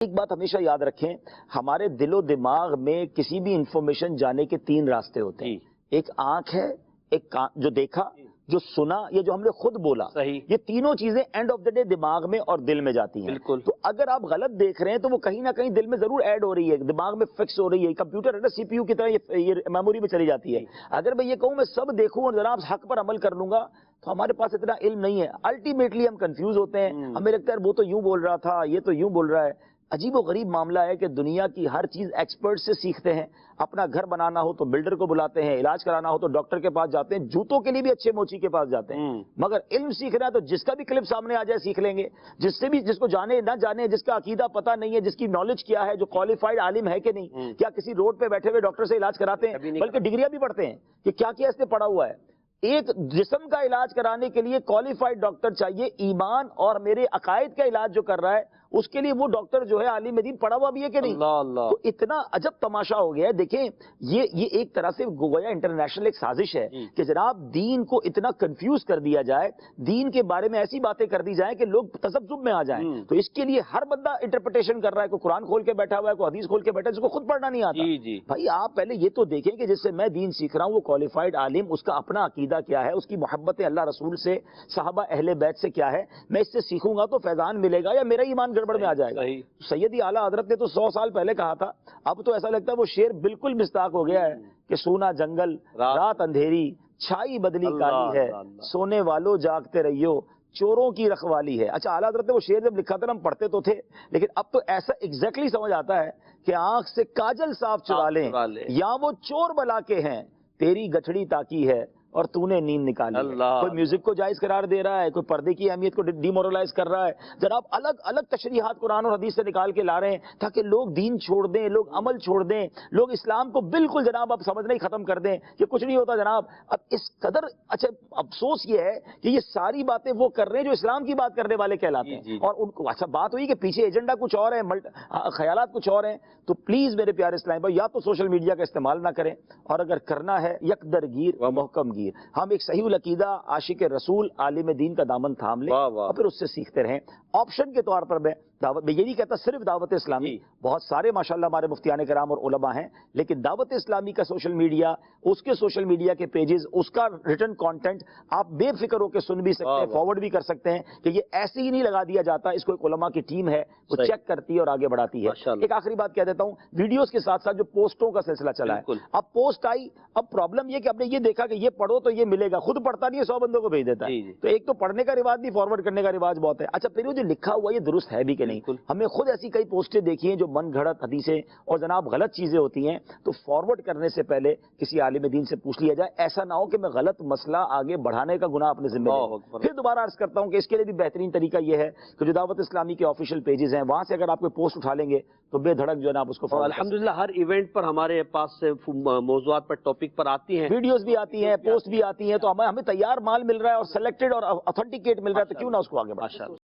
ایک بات ہمیشہ یاد رکھیں، ہمارے دل و دماغ میں کسی بھی انفارمیشن جانے کے 3 راستے ہوتے ہیں. ایک آنکھ ہے، ایک جو دیکھا، جو سنا، یہ جو ہم نے خود بولا. یہ تینوں چیزیں اینڈ آف دا ڈے دماغ میں اور دل میں جاتی ہیں. تو اگر آپ غلط دیکھ رہے ہیں تو وہ کہیں نہ کہیں دل میں ضرور ایڈ ہو رہی ہے، دماغ میں فکس ہو رہی ہے. کمپیوٹر ہے نا، سی پی یو کی طرح یہ میموری میں چلی جاتی ہے. اگر میں یہ کہوں میں سب دیکھوں اور جناب حق پر عمل کر لوں گا تو ہمارے پاس اتنا علم نہیں ہے. الٹیمیٹلی ہم کنفیوز ہوتے ہیں. ہمیں لگتا ہے وہ تو یوں بول رہا تھا، یہ تو یوں بول رہا ہے. عجیب و غریب معاملہ ہے کہ دنیا کی ہر چیز ایکسپرٹ سے سیکھتے ہیں. اپنا گھر بنانا ہو تو بلڈر کو بلاتے ہیں، علاج کرانا ہو تو ڈاکٹر کے پاس جاتے ہیں، جوتوں کے لیے بھی اچھے موچی کے پاس جاتے ہیں. مگر علم سیکھنا ہے تو جس کا بھی کلپ سامنے آ جائے سیکھ لیں گے. جس کو جانے نہ جانے، جس کا عقیدہ پتہ نہیں ہے، جس کی نالج کیا ہے، جو کوالیفائڈ عالم ہے کہ نہیں. کیا کسی روڈ پہ بیٹھے ہوئے ڈاکٹر سے علاج کراتے ہیں؟ بلکہ ڈگریاں بھی پڑھتے ہیں کہ کیا کیا اس نے پڑھا ہوا ہے. ایک جسم کا علاج کرانے کے لیے کوالیفائڈ ڈاکٹر چاہیے. ایمان اور میرے عقائد کا علاج جو کر رہا ہے اس کے لیے وہ ڈاکٹر جو ہے عالم دین پڑھا ہوا بھی ہے کہ نہیں. تو اتنا عجب تماشا ہو گیا ہے. دیکھیں یہ ایک طرح سے گویا انٹرنیشنل ایک سازش ہے کہ جناب دین کو اتنا کنفیوز کر دیا جائے، دین کے بارے میں ایسی باتیں کر دی جائیں کہ لوگ تذبذب میں آ جائیں. تو اس کے لیے ہر بندہ انٹرپریٹیشن کر رہا ہے. کوئی قرآن کھول کے بیٹھا ہوا ہے، کوئی حدیث کھول کے بیٹھا ہے جس کو خود پڑھنا نہیں آتا. بھائی آپ پہلے یہ تو دیکھیں کہ جس سے میں دین سیکھ رہا ہوں وہ کوالیفائڈ عالم، اس کا اپنا عقیدہ کیا ہے، اس کی محبت اللہ رسول سے، صحابہ اہل بیت سے کیا ہے. میں اس سے سیکھوں گا تو فیضان ملے گا یا میرا ایمان گڑبڑ میں آ جائے گا. سیدی اعلیٰ حضرت نے تو 100 سال پہلے کہا تھا. اب تو ایسا لگتا ہے وہ شعر بالکل مصداق ہو گیا ہے کہ سونا جنگل رات اندھیری، چھائی بدلی کالی ہے، سونے والوں جاگتے رہیو، چوروں کی رکھوالی ہے. اچھا اعلیٰ حضرت نے وہ شعر جب لکھا تھا ہم پڑھتے تو تھے، لیکن اب تو ایسا ایگزیکٹلی سمجھ آتا ہے کہ آنکھ سے کاجل صاف چرا لیں یا وہ چور بلا کے ہیں، تیری گٹھڑی تاکی ہے اور تو نے نیند نکالی ہے. کوئی میوزک کو جائز قرار دے رہا ہے، کوئی پردے کی اہمیت کو ڈی مورلائز کر رہا ہے. جناب الگ الگ تشریحات قرآن اور حدیث سے نکال کے لا رہے ہیں تاکہ لوگ دین چھوڑ دیں، لوگ عمل چھوڑ دیں، لوگ اسلام کو بالکل جناب اب سمجھنا ہی ختم کر دیں کہ کچھ نہیں ہوتا جناب. اب اس قدر اچھا افسوس یہ ہے کہ یہ ساری باتیں وہ کر رہے ہیں جو اسلام کی بات کرنے والے کہلاتے ہیں. اور ان کو اچھا بات ہوئی کہ پیچھے ایجنڈا کچھ اور ہے، خیالات کچھ اور ہیں. تو پلیز میرے پیارے اسلام بھائی، یا تو سوشل میڈیا کا استعمال نہ کریں، اور اگر کرنا ہے یک درگیر و محکم گیر. ہم ایک صحیح العقیدہ عاشق رسول عالم دین کا دامن تھام لیں اور پھر اس سے سیکھتے رہیں. آپشن کے طور پر میں یہ نہیں کہتا صرف دعوت اسلامی، بہت سارے ماشاءاللہ ہمارے مفتیان کرام اور علماء ہیں، لیکن دعوت اسلامی کا سوشل میڈیا، اس کے سوشل میڈیا کے پیجز، اس کا ریٹن کانٹینٹ آپ بے فکر ہو کے سن بھی سکتے ہیں، فارورڈ بھی کر سکتے ہیں کہ یہ ایسے ہی نہیں لگا دیا جاتا. اس کو ایک علماء کی ٹیم ہے، وہ چیک کرتی ہے اور آگے بڑھاتی ہے. ایک آخری بات کہہ دیتا ہوں، ویڈیوز کے ساتھ ساتھ جو پوسٹوں کا سلسلہ چلا ہے، اب پوسٹ آئی، اب پرابلم یہ کہ اب نے یہ دیکھا کہ یہ پڑھو تو یہ ملے گا، خود پڑھتا نہیں ہے، 100 بندوں کو بھیج دیتا ہے. تو ایک تو پڑھنے کا رواج نہیں، فارورڈ کرنے کا رواج بہت ہے. اچھا پھر وہ جو لکھا ہوا یہ درست ہے بھی کہ نہیں. ہمیں خود ایسی کئی پوسٹیں دیکھی ہیں جو من گھڑت حدیثیں اور جناب غلط چیزیں ہوتی ہیں. تو فارورڈ کرنے سے پہلے کسی عالم دین سے پوچھ لیا جائے. ایسا نہ ہو کہ میں غلط مسئلہ آگے بڑھانے کا گناہ اپنے ذمہ لوں. پھر دوبارہ عرض کرتا ہوں کہ اس کے لیے بھی بہترین طریقہ یہ ہے کہ جو دعوت اسلامی کے آفیشیل پیجز ہیں وہاں سے اگر آپ کوئی پوسٹ اٹھا لیں گے تو بے دھڑک جو ہے نا آپ اس کو الحمدللہ ہر ایونٹ پر ہمارے پاس سے موضوعات پر ٹاپک پر آتی ہیں، ویڈیوز بھی آتی ہیں، پوسٹ بھی آتی ہیں. تو ہمیں تیار مال مل رہا ہے اور سلیکٹڈ اور اتھینٹیکیٹ مل رہا ہے، تو کیوں نہ اس کو آگے بڑھائیں.